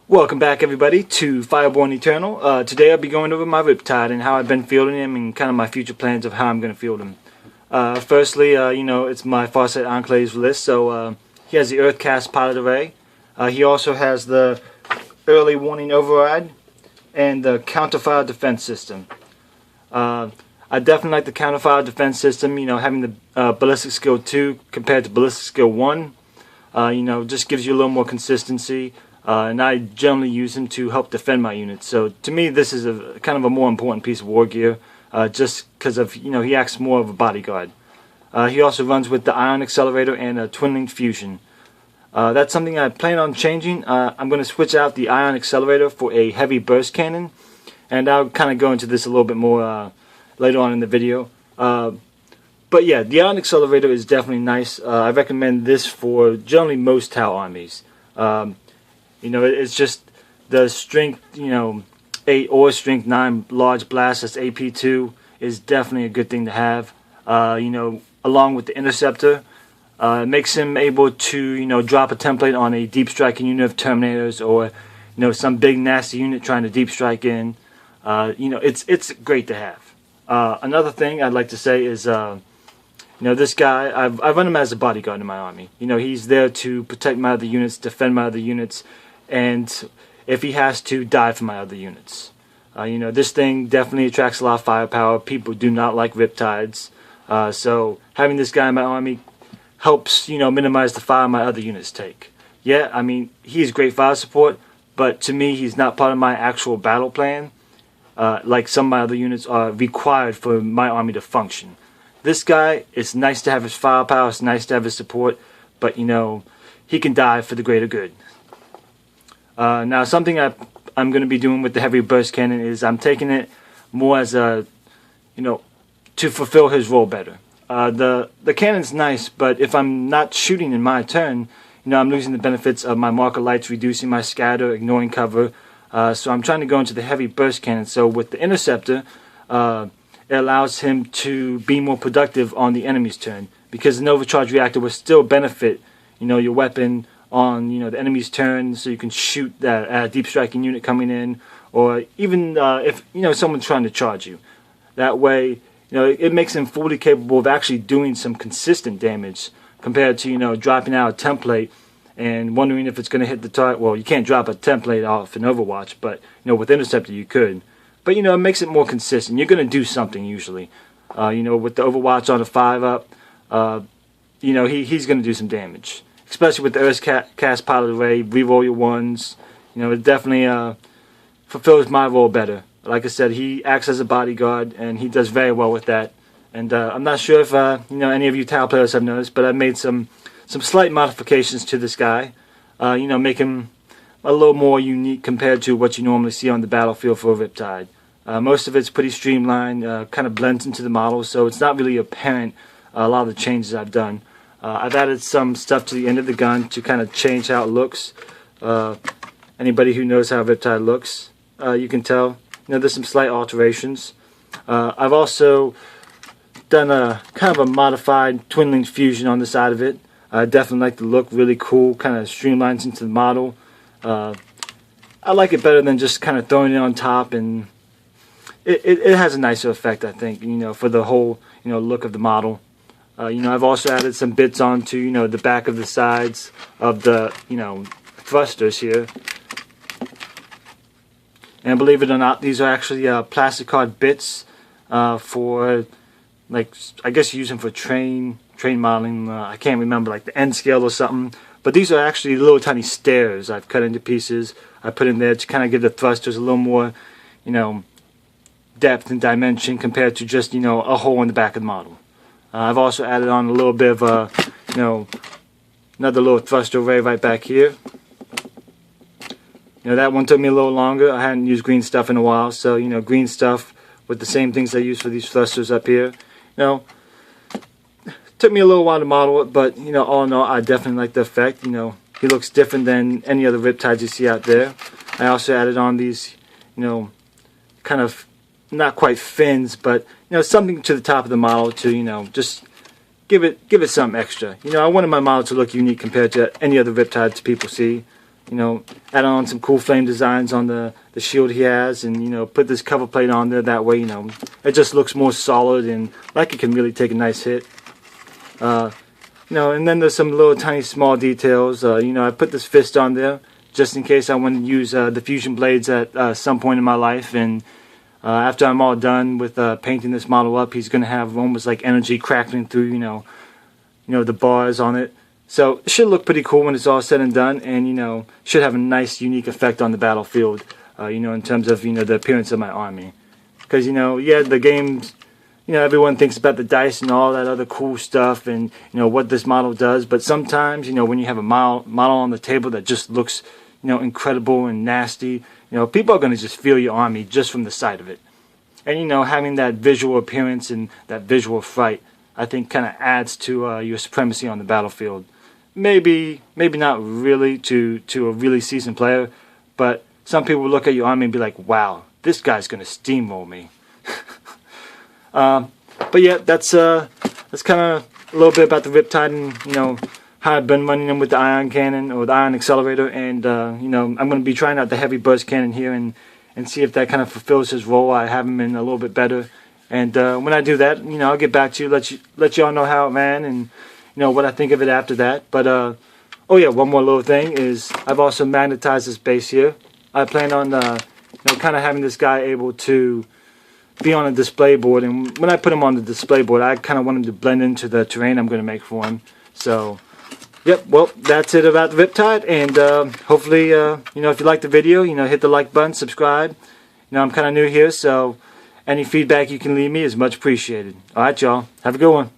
Welcome back, everybody, to Fireborn Eternal. Today I'll be going over my Riptide and how I've been fielding him and kind of my future plans of how I'm going to field him. Firstly, it's my Farsight Enclaves list, so he has the Earthcast pilot array. He also has the early warning override and the counterfire defense system. I definitely like the counterfire defense system, having the ballistic skill 2 compared to ballistic skill 1. Just gives you a little more consistency. And I generally use him to help defend my units. So to me, this is a kind of a more important piece of war gear, just because of he acts more of a bodyguard. He also runs with the Ion Accelerator and a Twin-Linked Fusion. That's something I plan on changing. I'm going to switch out the Ion Accelerator for a heavy burst cannon, and I'll kind of go into this a little bit more later on in the video. But yeah, the Ion Accelerator is definitely nice. I recommend this for generally most Tau armies. It's just the strength, 8 or strength 9 large blast, that's AP2, is definitely a good thing to have. Along with the Interceptor, it makes him able to, drop a template on a deep striking unit of Terminators or, some big nasty unit trying to deep strike in. It's great to have. Another thing I'd like to say is, this guy, I've run him as a bodyguard in my army. He's there to protect my other units, defend my other units, and if he has to, die for my other units. This thing definitely attracts a lot of firepower. People do not like Riptides. So having this guy in my army helps, minimize the fire my other units take. Yeah, he's great fire support, but to me, he's not part of my actual battle plan, like some of my other units are required for my army to function. This guy, it's nice to have his firepower, it's nice to have his support, but, he can die for the greater good. Now, something I'm going to be doing with the heavy burst cannon is I'm taking it more as a, to fulfill his role better. The cannon's nice, but if I'm not shooting in my turn, I'm losing the benefits of my marker lights, reducing my scatter, ignoring cover. So I'm trying to go into the heavy burst cannon. So with the Interceptor, it allows him to be more productive on the enemy's turn, because an overcharge reactor will still benefit, your weapon on the enemy's turn, so you can shoot that deep striking unit coming in, or even if someone's trying to charge you. That way, it makes him fully capable of actually doing some consistent damage compared to dropping out a template and wondering if it's going to hit the target. Well, you can't drop a template off in Overwatch, but with Interceptor you could. But it makes it more consistent. You're going to do something usually. With the Overwatch on a 5-up, he's going to do some damage. Especially with the Earthcast pilot array, reroll your ones. It definitely fulfills my role better. Like I said, he acts as a bodyguard, and he does very well with that. And I'm not sure if any of you Tau players have noticed, but I've made some slight modifications to this guy. Make him a little more unique compared to what you normally see on the battlefield for a Riptide. Most of it's pretty streamlined, kind of blends into the model, so it's not really apparent a lot of the changes I've done. I've added some stuff to the end of the gun to kind of change how it looks. Anybody who knows how Riptide looks, you can tell. There's some slight alterations. I've also done a kind of a modified Twin-Linked Fusion on the side of it. I definitely like the look, really cool, kind of streamlines into the model. I like it better than just kind of throwing it on top, and it has a nicer effect, I think, for the whole look of the model. I've also added some bits onto, the back of the sides of the, thrusters here. And believe it or not, these are actually plastic card bits for, I guess use them for train modeling. I can't remember, like the N scale or something. But these are actually little tiny stairs I've cut into pieces. I put in there to kind of give the thrusters a little more, depth and dimension compared to just, a hole in the back of the model. I've also added on a little bit of a, another little thruster array right back here. That one took me a little longer. I hadn't used green stuff in a while, so, green stuff with the same things I use for these thrusters up here. Took me a little while to model it, but, all in all, I definitely like the effect. He looks different than any other Riptides you see out there. I also added on these, kind of not quite fins, but something to the top of the model to just give it something extra. I wanted my model to look unique compared to any other Riptides people see. add on some cool flame designs on the shield he has, and put this cover plate on there. That way, it just looks more solid and like it can really take a nice hit. And then there's some little tiny small details. I put this fist on there just in case I want to use the fusion blades at some point in my life. And after I'm all done with painting this model up, he's going to have almost like energy crackling through, the bars on it. So it should look pretty cool when it's all said and done, and should have a nice unique effect on the battlefield. In terms of the appearance of my army, because yeah, the games, everyone thinks about the dice and all that other cool stuff, and what this model does. But sometimes when you have a model on the table that just looks incredible and nasty, people are going to just feel your army just from the sight of it. And having that visual appearance and that visual fright, I think kind of adds to your supremacy on the battlefield. Maybe not really to a really seasoned player, but some people will look at your army and be like, wow, this guy's going to steamroll me. But yeah, that's kind of a little bit about the Riptide and, how I've been running them with the ion cannon or the ion accelerator. And, I'm going to be trying out the heavy burst cannon here and see if that kind of fulfills his role. I have him in a little bit better. And when I do that, I'll get back to you, let y'all know how it ran and, what I think of it after that. But, oh yeah, one more little thing is I've also magnetized this base here. I plan on, kind of having this guy able to be on a display board. And when I put him on the display board, I kind of want him to blend into the terrain I'm going to make for him. So, yep, well, that's it about the Riptide. And hopefully, if you like the video, hit the like button, subscribe. I'm kind of new here, so any feedback you can leave me is much appreciated. All right, y'all. Have a good one.